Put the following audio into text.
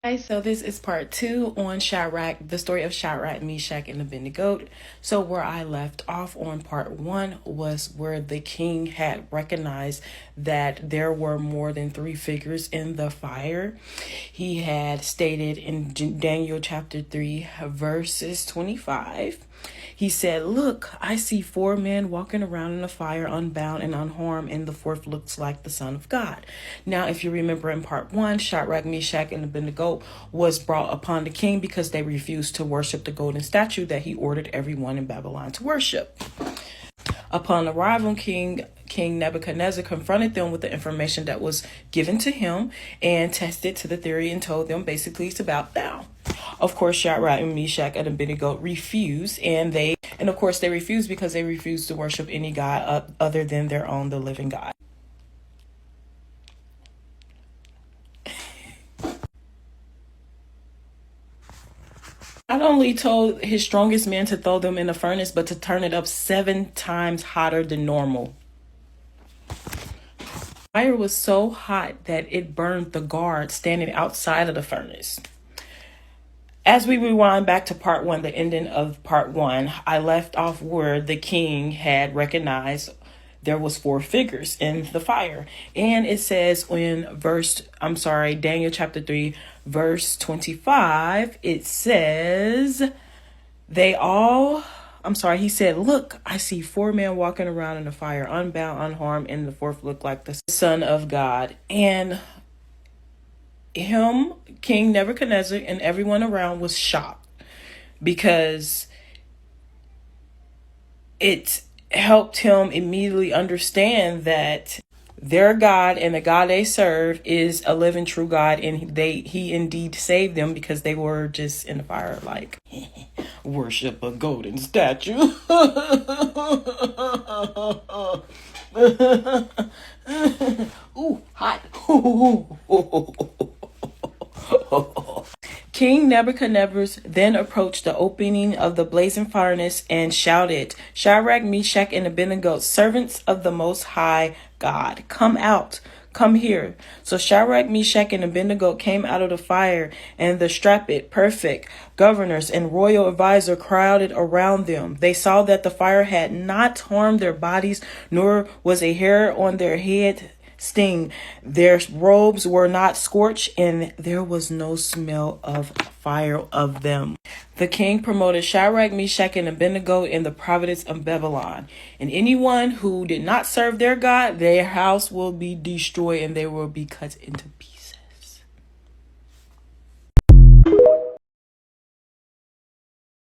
Hi, so this is part 2 on Shadrach, the story of Shadrach, Meshach, and Abednego. So where I left off on part 1 was where the king had recognized that there were more than 3 figures in the fire. He had stated in Daniel chapter 3, verses 25, he said, "Look, I see 4 men walking around in the fire, unbound and unharmed, and the 4th looks like the Son of God." Now, if you remember in part 1, Shadrach, Meshach, and Abednego was brought upon the king because they refused to worship the golden statue that he ordered everyone in Babylon to worship. Upon arrival, King Nebuchadnezzar confronted them with the information that was given to him and tested to the theory and told them basically to bow down. Of course, Shadrach and Meshach and Abednego refused, and of course they refused because they refused to worship any god other than their own, the living God. Not only told his strongest men to throw them in the furnace, but to turn it up 7 times hotter than normal. Fire was so hot that it burned the guard standing outside of the furnace. As we rewind back to part 1, the ending of part 1, I left off where the king had recognized there was 4 figures in the fire. And it says in Daniel chapter 3, verse 25, it says, he said, "Look, I see 4 men walking around in the fire, unbound, unharmed, and the 4th looked like the Son of God." And him, King Nebuchadnezzar, and everyone around was shocked because it helped him immediately understand that their God and the God they serve is a living true God, and he indeed saved them because they were just in the fire like worship a golden statue. Ooh, hot. King Nebuchadnezzar then approached the opening of the blazing furnace and shouted, "Shadrach, Meshach, and Abednego, servants of the Most High God, come out, come here." So Shadrach, Meshach, and Abednego came out of the fire, and the strapped, perfect governors and royal advisor crowded around them. They saw that the fire had not harmed their bodies, nor was a hair on their head sting. Their robes were not scorched, and there was no smell of fire of them. The king promoted Shadrach, Meshach, and Abednego in the province of Babylon. And anyone who did not serve their God, their house will be destroyed and they will be cut into